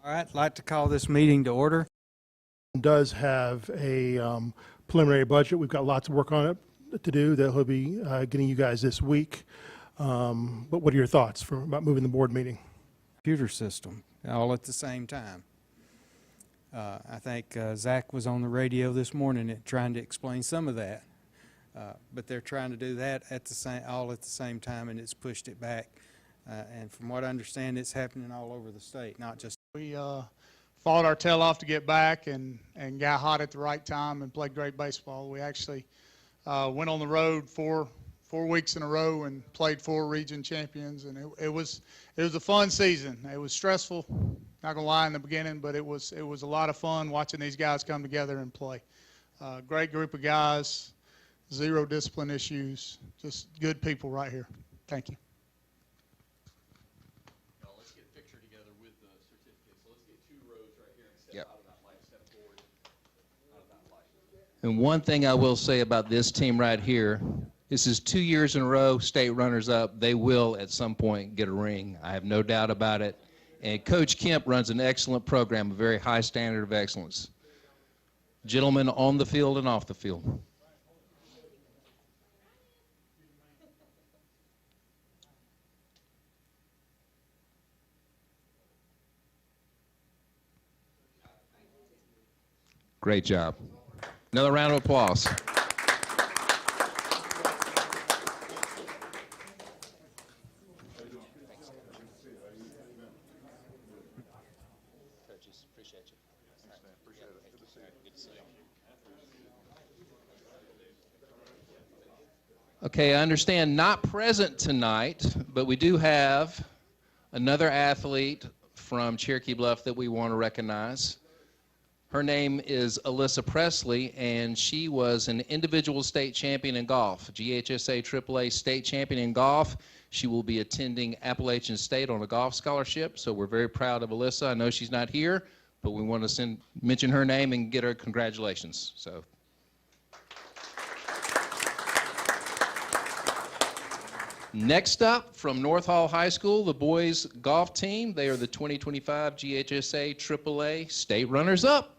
All right, I'd like to call this meeting to order. Does have a preliminary budget. We've got lots of work on it to do that he'll be getting you guys this week. But what are your thoughts about moving the board meeting? Computer system, all at the same time. I think Zach was on the radio this morning trying to explain some of that. But they're trying to do that all at the same time, and it's pushed it back. And from what I understand, it's happening all over the state, not just. We fought our tail off to get back and got hot at the right time and played great baseball. We actually went on the road four weeks in a row and played 4 region champions, and it was a fun season. It was stressful, not gonna lie, in the beginning, but it was a lot of fun watching these guys come together and play. Great group of guys, 0 discipline issues, just good people right here. Thank you. Let's get a picture together with the certificate. So let's get 2 rows right here and step out of that light, step forward out of that light. And one thing I will say about this team right here, this is 2 years in a row, state runners up. They will at some point get a ring. I have no doubt about it. And Coach Kemp runs an excellent program, a very high standard of excellence. Gentlemen on the field and off the field. Great job. Another round of applause. Coaches, appreciate you. Appreciate it. Good to see you. Good to see you. Okay, I understand not present tonight, but we do have another athlete from Cherokee Bluff that we want to recognize. Her name is Alyssa Presley, and she was an individual state champion in golf, GHSA AAA state champion in golf. She will be attending Appalachian State on a golf scholarship, so we're very proud of Alyssa. I know she's not here, but we want to mention her name and get her congratulations. So. Next up, from North Hall High School, the boys golf team. They are the 2025 GHSA AAA state runners-up.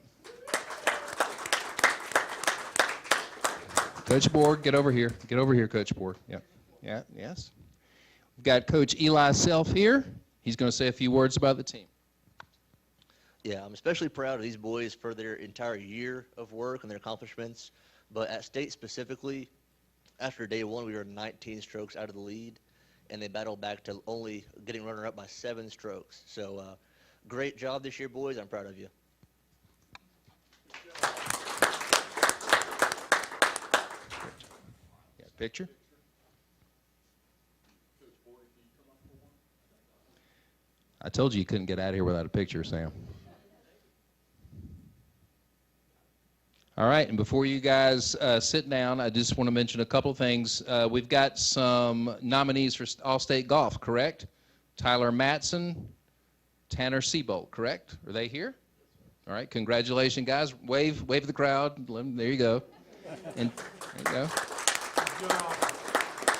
Coach Borg, get over here. Get over here, Coach Borg. Yeah, yeah, yes. We've got Coach Eli Self here. He's going to say a few words about the team. Yeah, I'm especially proud of these boys for their entire year of work and their accomplishments. But at state specifically, after day 1, we were 19 strokes out of the lead, and they battled back to only getting runner-up by 7 strokes. So great job this year, boys. I'm proud of you. Picture. I told you couldn't get out of here without a picture, Sam. All right, and before you guys sit down, I just want to mention a couple things. We've got some nominees for All-State Golf, correct? Tyler Matson, Tanner Seabolt, correct? Are they here? All right, congratulations, guys. Wave the crowd. There you go. And there you go.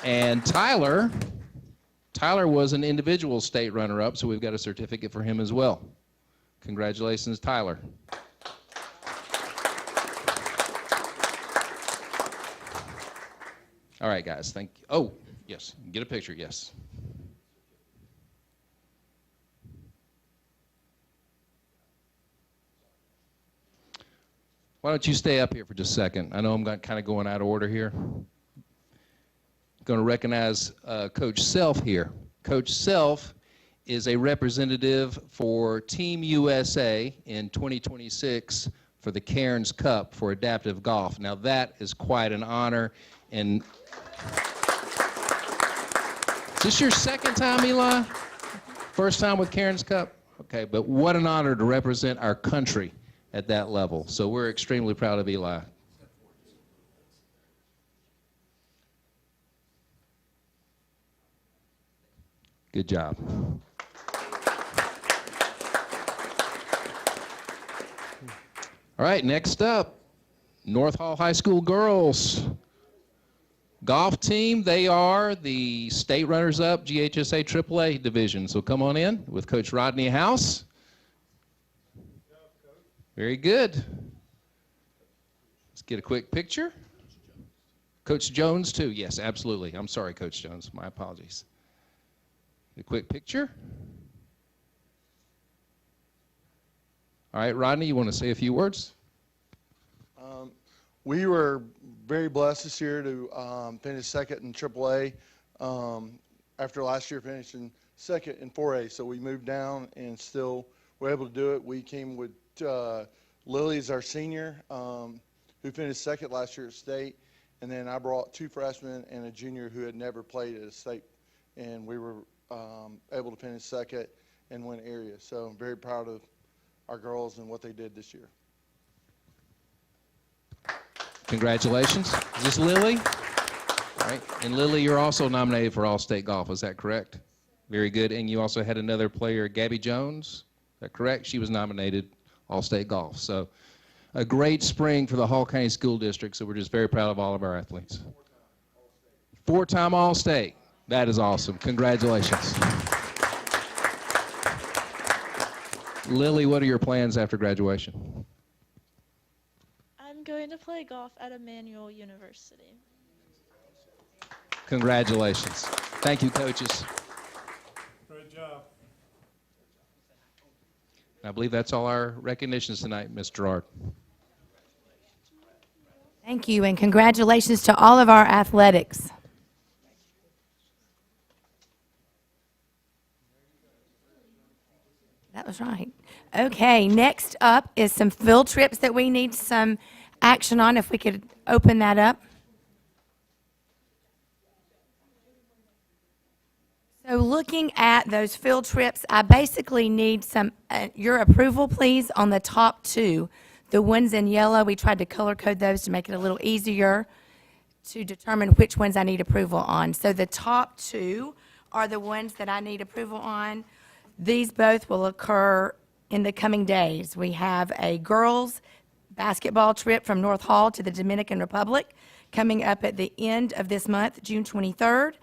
And Tyler was an individual state runner-up, so we've got a certificate for him as well. Congratulations, Tyler. All right, guys, thank you. Oh, yes, get a picture, yes. Why don't you stay up here for just a second? I know I'm kind of going out of order here. Going to recognize Coach Self here. Coach Self is a representative for Team USA in 2026 for the Cairns Cup for adaptive golf. Now that is quite an honor. And is this your second time, Eli? First time with Cairns Cup? Okay, but what an honor to represent our country at that level. So we're extremely proud of Eli. Good job. All right, next up, North Hall High School girls golf team. They are the state runners-up GHSA AAA division. So come on in with Coach Rodney House. Very good. Let's get a quick picture. Coach Jones, too. Yes, absolutely. I'm sorry, Coach Jones. My apologies. A quick picture. All right, Rodney, you want to say a few words? We were very blessed this year to finish second in AAA after last year finishing second in 4A. So we moved down and still were able to do it. We came with Lily as our senior, who finished second last year at state. And then I brought 2 freshmen and a junior who had never played at a state. And we were able to finish second and win area. So I'm very proud of our girls and what they did this year. Congratulations. Is this Lily? All right. And Lily, you're also nominated for All-State Golf. Is that correct? Very good. And you also had another player, Gabby Jones. Is that correct? She was nominated All-State Golf. So a great spring for the Hall County School District. So we're just very proud of all of our athletes. 4-time All-State. That is awesome. Congratulations. Lily, what are your plans after graduation? I'm going to play golf at Emmanuel University. Congratulations. Thank you, coaches. Great job. I believe that's all our recognitions tonight, Ms. Jarrard. Thank you, and congratulations to all of our athletics. That was right. Okay, next up is some field trips that we need some action on. If we could open that up. So looking at those field trips, I basically need some your approval, please, on the top 2. The ones in yellow, we tried to color code those to make it a little easier to determine which ones I need approval on. So the top 2 are the ones that I need approval on. These both will occur in the coming days. We have a girls' basketball trip from North Hall to the Dominican Republic coming up at the end of this month, June 23rd.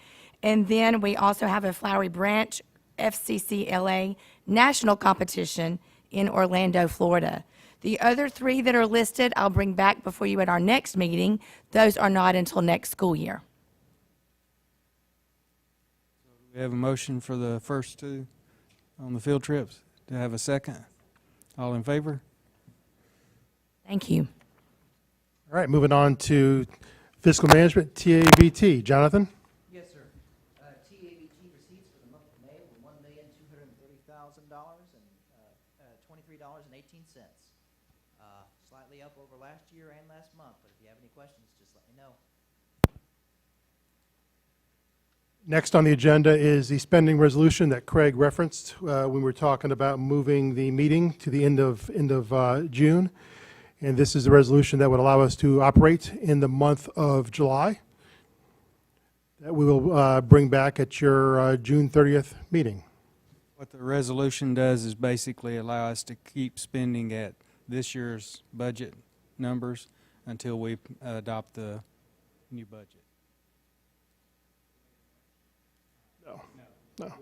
And then we also have a Flowery Branch FCCLA national competition in Orlando, Florida. The other 3 that are listed, I'll bring back before you at our next meeting. Those are not until next school year. We have a motion for the first 2 on the field trips. Do I have a second? All in favor? Thank you. All right, moving on to fiscal management, TABT. Jonathan? Yes, sir. TABT receipts for the month of May were $1,230,000 and $23.18. Slightly up over last year and last month, but if you have any questions, just let me know. Next on the agenda is the spending resolution that Craig referenced when we were talking about moving the meeting to the end of June. And this is the resolution that would allow us to operate in the month of July, that we will bring back at your June 30th meeting. What the resolution does is basically allow us to keep spending at this year's budget numbers until we adopt the new budget. No.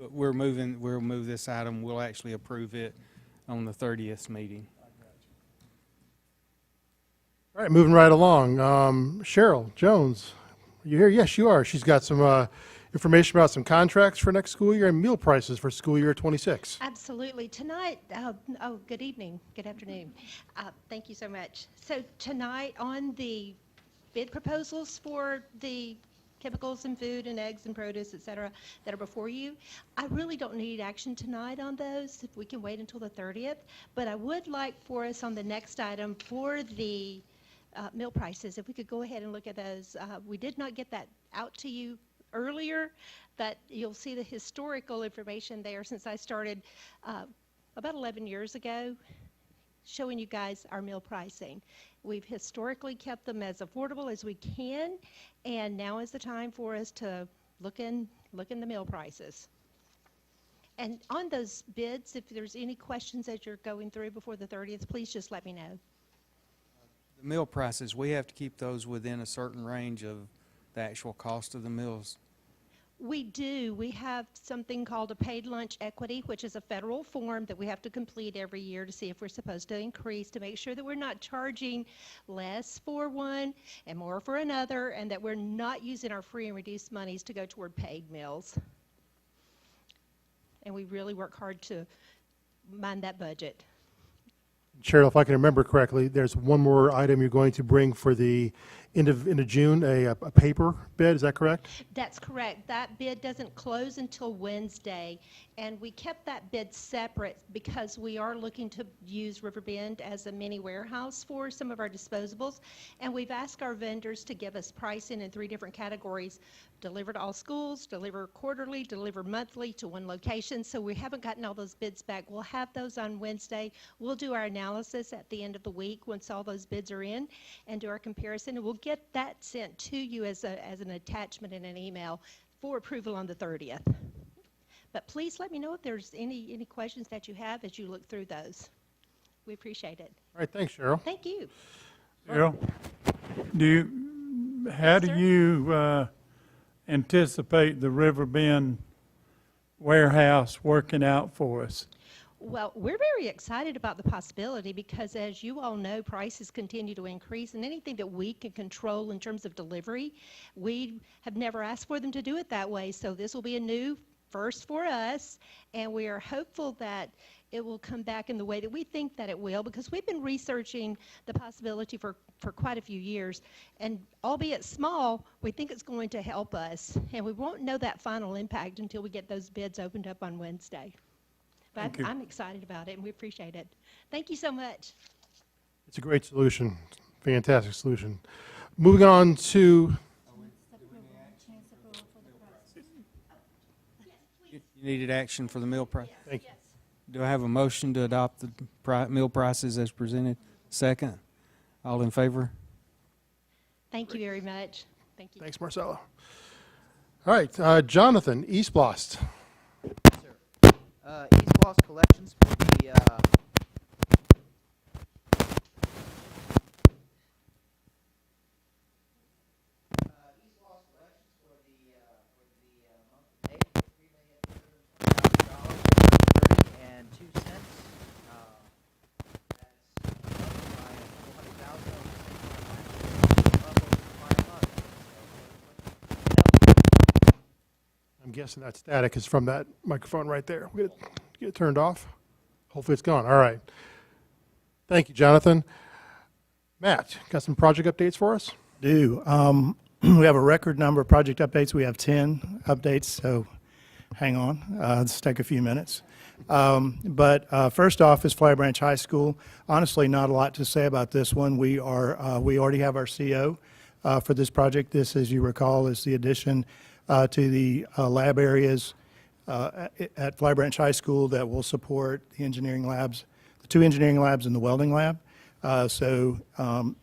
We'll move this item, we'll actually approve it on the 30th meeting. All right, moving right along. Cheryl Jones, are you here? Yes, you are. She's got some information about some contracts for next school year and meal prices for school year 26. Absolutely. Tonight, good evening, good afternoon. Thank you so much. So tonight on the bid proposals for the chemicals and food and eggs and produce, et cetera, that are before you, I really don't need action tonight on those, if we can wait until the 30th. But I would like for us on the next item for the meal prices, if we could go ahead and look at those. We did not get that out to you earlier, but you'll see the historical information there since I started about 11 years ago, showing you guys our meal pricing. We've historically kept them as affordable as we can, and now is the time for us to look in the meal prices. And on those bids, if there's any questions as you're going through before the 30th, please just let me know. The meal prices, we have to keep those within a certain range of the actual cost of the meals. We do. We have something called a paid lunch equity, which is a federal form that we have to complete every year to see if we're supposed to increase, to make sure that we're not charging less for one and more for another, and that we're not using our free and reduced monies to go toward paid meals. And we really work hard to mind that budget. Cheryl, if I can remember correctly, there's one more item you're going to bring for the end of June, a paper bid, is that correct? That's correct. That bid doesn't close until Wednesday, and we kept that bid separate because we are looking to use Riverbend as a mini warehouse for some of our disposables, and we've asked our vendors to give us pricing in 3 different categories: deliver to all schools, deliver quarterly, deliver monthly to one location. So we haven't gotten all those bids back. We'll have those on Wednesday. We'll do our analysis at the end of the week once all those bids are in and do our comparison, and we'll get that sent to you as an attachment in an email for approval on the 30th. But please let me know if there's any questions that you have as you look through those. We appreciate it. All right, thanks, Cheryl. Thank you. Cheryl, how do Sir? you anticipate the Riverbend warehouse working out for us? Well, we're very excited about the possibility because, as you all know, prices continue to increase, and anything that we can control in terms of delivery, we have never asked for them to do it that way. So this will be a new first for us, and we are hopeful that it will come back in the way that we think that it will, because we've been researching the possibility for quite a few years, and albeit small, we think it's going to help us, and we won't know that final impact until we get those bids opened up on Wednesday. But Thank you. I'm excited about it, and we appreciate it. Thank you so much. It's a great solution, fantastic solution. Moving on to, You needed action for the meal price. thank you. Do I have a motion to adopt the meal prices as presented? Second. All in favor? Thank you very much. Thank you. Thanks, Marcelo. All right, Jonathan, East Blast. East Lost Collections for the, East Lost Collections for the month of May, $3,220,000.32. That's up by $400,000 over the same time last year, up over the prior month. So, I'm guessing that static is from that microphone right there. We'll get it turned off. Hopefully it's gone. All right. Thank you, Jonathan. Matt, got some project updates for us? We have a record number of project updates. We have 10 updates, so hang on. Let's take a few minutes. But first off is Flower Branch High School. Honestly, not a lot to say about this one. We already have our CO for this project. This, as you recall, is the addition to the lab areas at Flower Branch High School that will support the engineering labs, the 2 engineering labs and the welding lab. So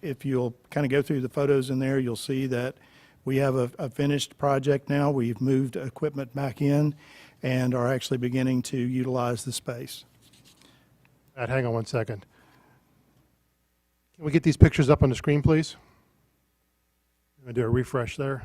if you'll kind of go through the photos in there, you'll see that we have a finished project now. We've moved equipment back in and are actually beginning to utilize the space. Matt, hang on one second. Can we get these pictures up on the screen, please? I'm going to do a refresh there.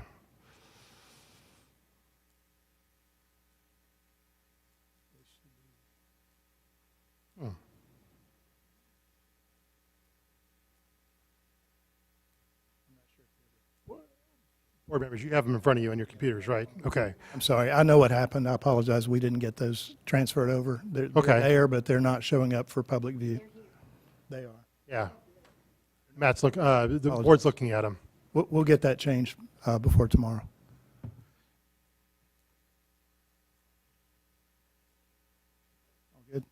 Board members, you have them in front of you on your computers, right? Okay. I'm sorry, I know what happened. I apologize. We didn't get those transferred over. They're Okay. there, but they're not showing up for public view. They are. Yeah. Matt's the board's looking at them. We'll get that changed before tomorrow. All good.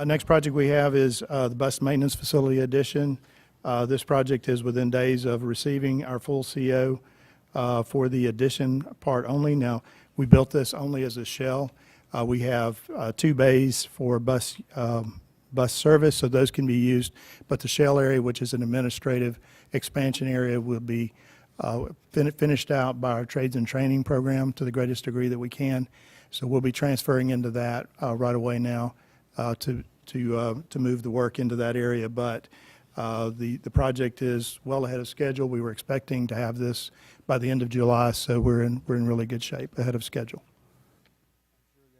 Next project we have is the bus maintenance facility addition. This project is within days of receiving our full CO for the addition part only. Now, we built this only as a shell. We have 2 bays for bus service, so those can be used. But the shell area, which is an administrative expansion area, will be finished out by our trades and training program to the greatest degree that we can. So we'll be transferring into that right away now to move the work into that area. But The project is well ahead of schedule. We were expecting to have this by the end of July, so we're in really good shape, ahead of schedule.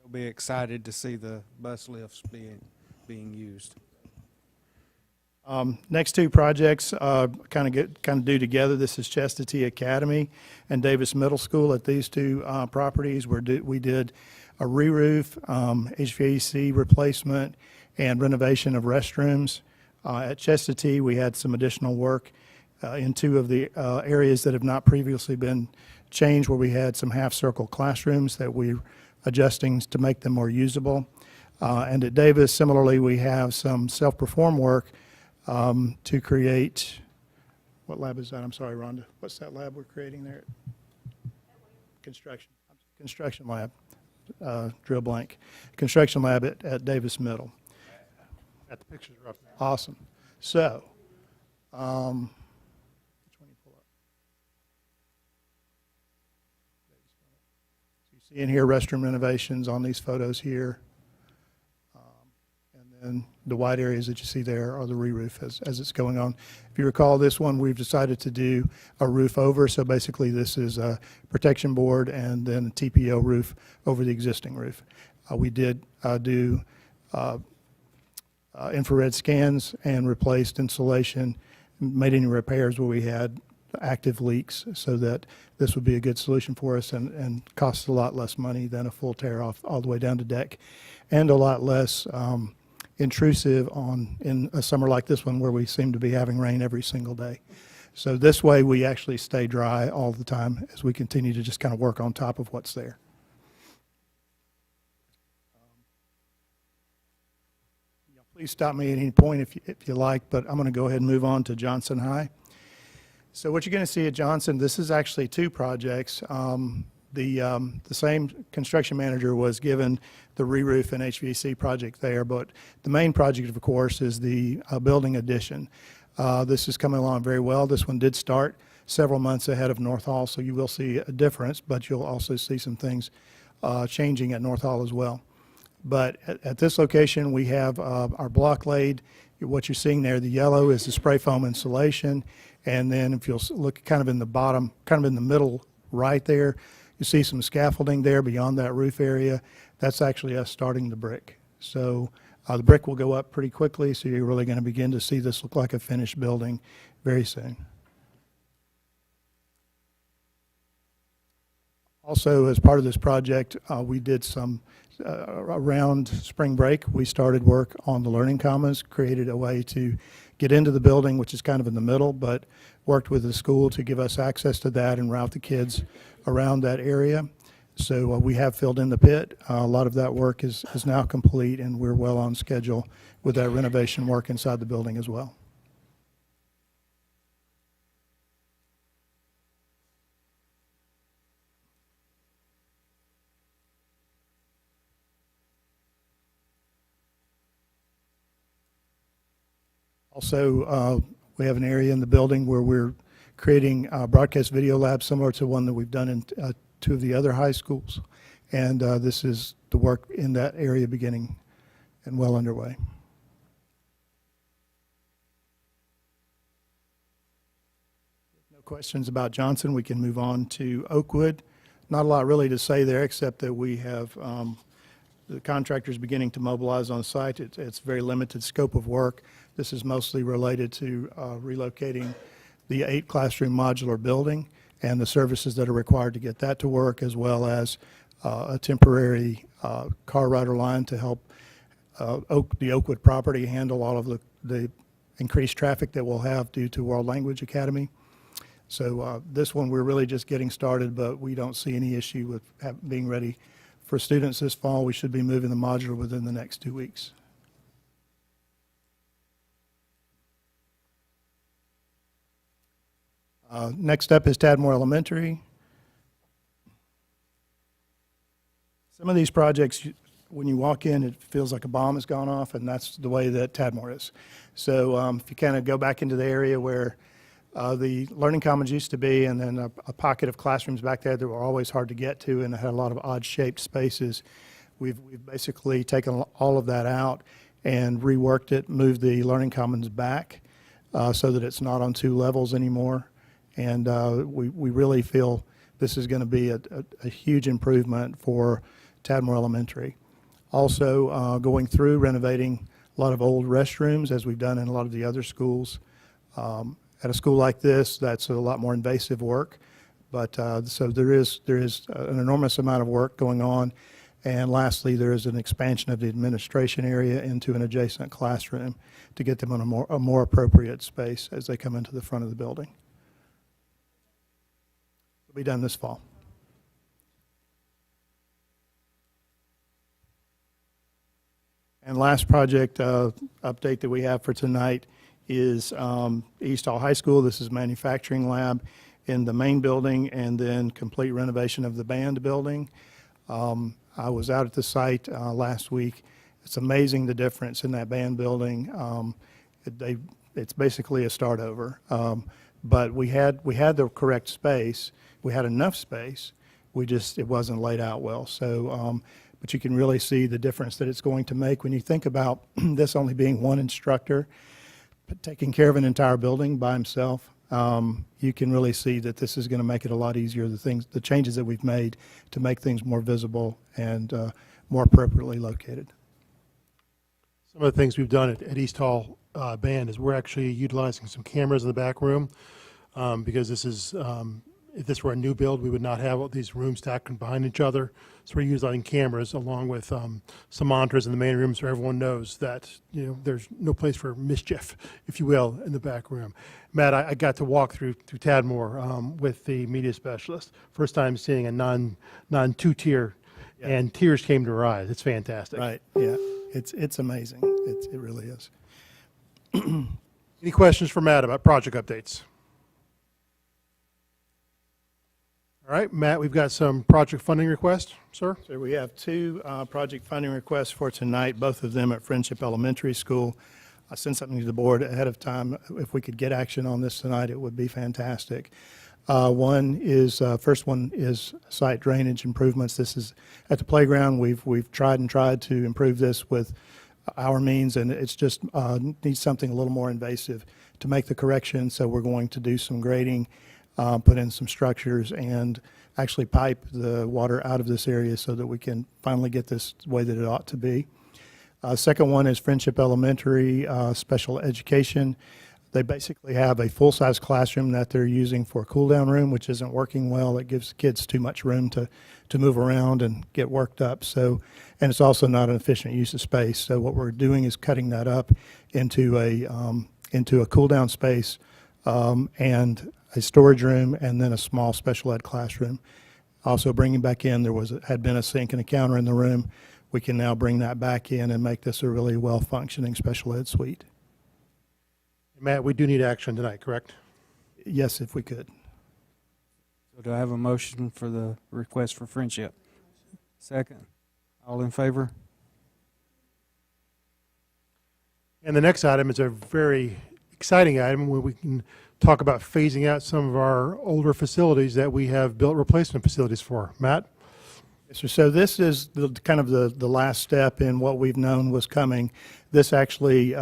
They'll be excited to see the bus lifts being used. Next two projects kind of due together. This is Chestatee Academy and Davis Middle School. At these two properties, we did a re-roof, HVAC replacement, and renovation of restrooms. At Chestatee, we had some additional work in two of the areas that have not previously been changed, where we had some half-circle classrooms that we're adjusting to make them more usable. And at Davis, similarly, we have some self-perform work to create, what lab is that? I'm sorry, Rhonda. What's that lab we're creating there? Construction lab, drill blank. Construction lab at Davis Middle. Got the pictures are up there. Awesome. So, which one you pull up? So you see in here restroom renovations on these photos here. And then the white areas that you see there are the re-roof as it's going on. If you recall this one, we've decided to do a roof over. So basically this is a protection board and then a TPO roof over the existing roof. We did do infrared scans and replaced insulation, made any repairs where we had active leaks, so that this would be a good solution for us and costs a lot less money than a full tear off all the way down to deck, and a lot less intrusive in a summer like this one where we seem to be having rain every single day. So this way we actually stay dry all the time as we continue to just kind of work on top of what's there. Please stop me at any point if you like, but I'm going to go ahead and move on to Johnson High. So what you're going to see at Johnson, this is actually two projects. The same construction manager was given the re-roof and HVAC project there, but the main project, of course, is the building addition. This is coming along very well. This one did start several months ahead of North Hall, so you will see a difference, but you'll also see some things changing at North Hall as well. But at this location, we have our block laid. What you're seeing there, the yellow is the spray foam insulation. And then if you'll look kind of in the bottom, kind of in the middle right there, you see some scaffolding there beyond that roof area. That's actually us starting the brick. So the brick will go up pretty quickly, so you're really going to begin to see this look like a finished building very soon. Also, as part of this project, we did some, around spring break, we started work on the Learning Commons, created a way to get into the building, which is kind of in the middle, but worked with the school to give us access to that and route the kids around that area. So we have filled in the pit. A lot of that work is now complete, and we're well on schedule with that renovation work inside the building as well. Also, we have an area in the building where we're creating a broadcast video lab similar to one that we've done in two of the other high schools. And this is the work in that area beginning and well underway. No questions about Johnson. We can move on to Oakwood. Not a lot really to say there, except that we have the contractors beginning to mobilize on site. It's very limited scope of work. This is mostly related to relocating the 8-classroom modular building and the services that are required to get that to work, as well as a temporary car rider line to help the Oakwood property handle all of the increased traffic that we'll have due to World Language Academy. So this one, we're really just getting started, but we don't see any issue with being ready for students this fall. We should be moving the modular within the next 2 weeks. Next up is Tadmore Elementary. Some of these projects, when you walk in, it feels like a bomb has gone off, and that's the way that Tadmore is. So if you kind of go back into the area where the Learning Commons used to be, and then a pocket of classrooms back there that were always hard to get to and had a lot of odd-shaped spaces, we've basically taken all of that out and reworked it, moved the Learning Commons back. so that it's not on two levels anymore. And we really feel this is going to be a huge improvement for Tadmore Elementary. Also, going through renovating a lot of old restrooms, as we've done in a lot of the other schools. At a school like this, that's a lot more invasive work. But so there is an enormous amount of work going on. And lastly, there is an expansion of the administration area into an adjacent classroom to get them in a more appropriate space as they come into the front of the building. It'll be done this fall. And last project update that we have for tonight is East Hall High School. This is manufacturing lab in the main building, and then complete renovation of the band building. I was out at the site last week. It's amazing the difference in that band building. It's basically a start over. But we had the correct space. We had enough space. It wasn't laid out well. So, but you can really see the difference that it's going to make when you think about this only being one instructor, but taking care of an entire building by himself. You can really see that this is going to make it a lot easier, the changes that we've made to make things more visible and more appropriately located. Some of the things we've done at East Hall Band is we're actually utilizing some cameras in the back room because this is, if this were a new build, we would not have all these rooms stacked behind each other. So we're utilizing cameras along with some monitors in the main room so everyone knows that, you know, there's no place for mischief, if you will, in the back room. Matt, I got to walk through Tadmore with the media specialist. First time seeing a non-two-tier, Yeah. and tears came to her eyes. It's fantastic. Right, yeah. It's amazing. It really is. Any questions for Matt about project updates? All right, Matt, we've got some project funding requests, sir. So we have two project funding requests for tonight, both of them at Friendship Elementary School. I sent something to the board ahead of time. If we could get action on this tonight, it would be fantastic. First one is site drainage improvements. This is at the playground. We've tried to improve this with our means, and it's just needs something a little more invasive to make the correction. So we're going to do some grading, put in some structures, and actually pipe the water out of this area so that we can finally get this the way that it ought to be. Second one is Friendship Elementary Special Education. They basically have a full-size classroom that they're using for a cool-down room, which isn't working well. It gives kids too much room to move around and get worked up. So, and it's also not an efficient use of space. So what we're doing is cutting that up into a cool-down space and a storage room, and then a small special ed classroom. Also bringing back in, had been a sink and a counter in the room. We can now bring that back in and make this a really well-functioning special ed suite. Matt, we do need action tonight, correct? Yes, if we could. So do I have a motion for the request for Friendship? Second. All in favor? And the next item is a very exciting item where we can talk about phasing out some of our older facilities that we have built replacement facilities for. Matt? Yes, sir. So this is kind of the last step in what we've known was coming. This actually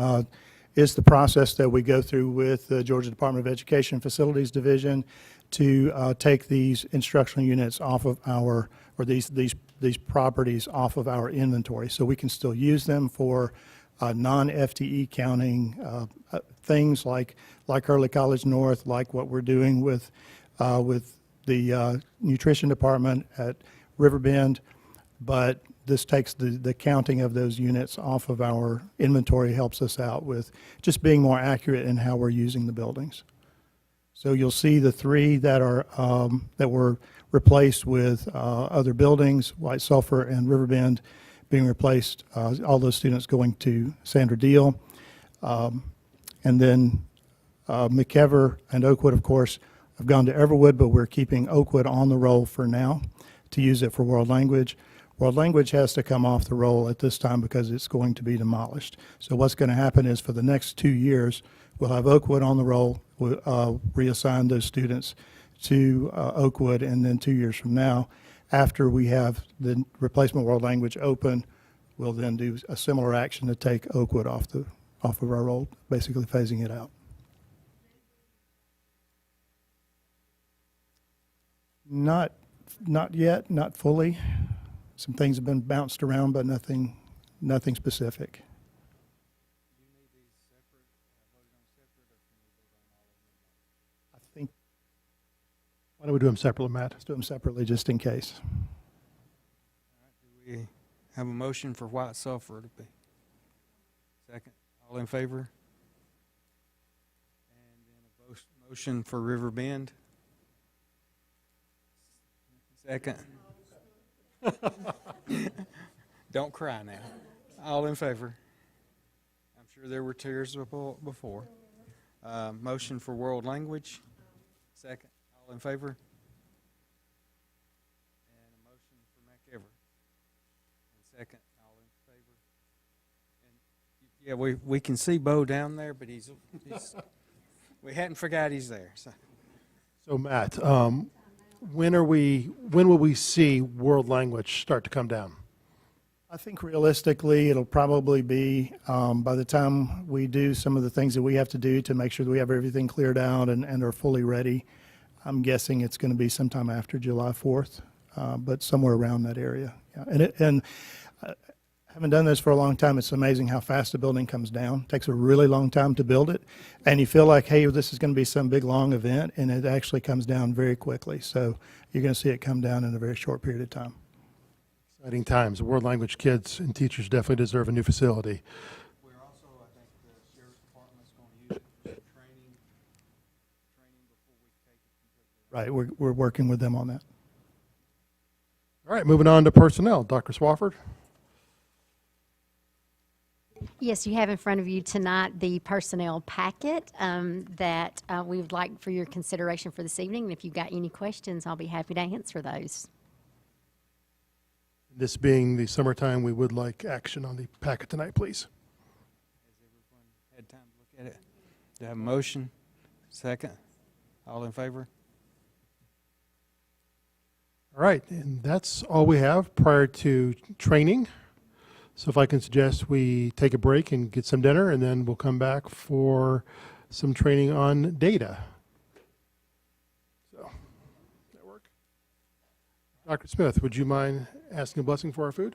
is the process that we go through with the Georgia Department of Education Facilities Division to take these instructional units off of our, or these properties off of our inventory. So we can still use them for non-FTE counting things like Early College North, like what we're doing with the nutrition department at Riverbend. But this takes the counting of those units off of our inventory, helps us out with just being more accurate in how we're using the buildings. So you'll see the three that are that were replaced with other buildings, White Sulphur and Riverbend, being replaced, all those students going to Sandra Deal. And then McEver and Oakwood, of course, have gone to Everwood, but we're keeping Oakwood on the roll for now to use it for world language. World language has to come off the roll at this time because it's going to be demolished. So what's going to happen is for the next 2 years, we'll have Oakwood on the roll, we'll reassign those students to Oakwood, and then 2 years from now, after we have the replacement world language open, we'll then do a similar action to take Oakwood off of our roll, basically phasing it out. Not yet, not fully. Some things have been bounced around, but nothing specific. I think Why don't we do them separately, Matt? let's do them separately just in case. We have a motion for white sulfur to be. Second, all in favor? And then a motion for River Bend. Second. Don't cry now. All in favor? I'm sure there were tears before. Motion for world language. Second, all in favor? And a motion for McEver. And second, all in favor? And yeah, we can see Bo down there, but he's we hadn't forgot he's there. So Matt, when will we see world language start to come down? I think realistically, it'll probably be by the time we do some of the things that we have to do to make sure that we have everything cleared out and are fully ready. I'm guessing it's going to be sometime after July 4th, but somewhere around that area. Yeah. And having done this for a long time, it's amazing how fast a building comes down. It takes a really long time to build it, and you feel like, hey, this is going to be some big, long event, and it actually comes down very quickly. So you're going to see it come down in a very short period of time. Exciting times. World language kids and teachers definitely deserve a new facility. We're also, I think, the sheriff's department is going to use it for training before we take it completely. Right, we're working with them on that. All right, moving on to personnel. Dr. Swafford. Yes, you have in front of you tonight the personnel packet that we would like for your consideration for this evening. And if you've got any questions, I'll be happy to answer those. This being the summertime, we would like action on the packet tonight, please. Has everyone had time to look at it? Do I have a motion? Second? All in favor? All right, and that's all we have prior to training. So if I can suggest we take a break and get some dinner, and then we'll come back for some training on data. So, does that work? Dr. Smith, would you mind asking a blessing for our food?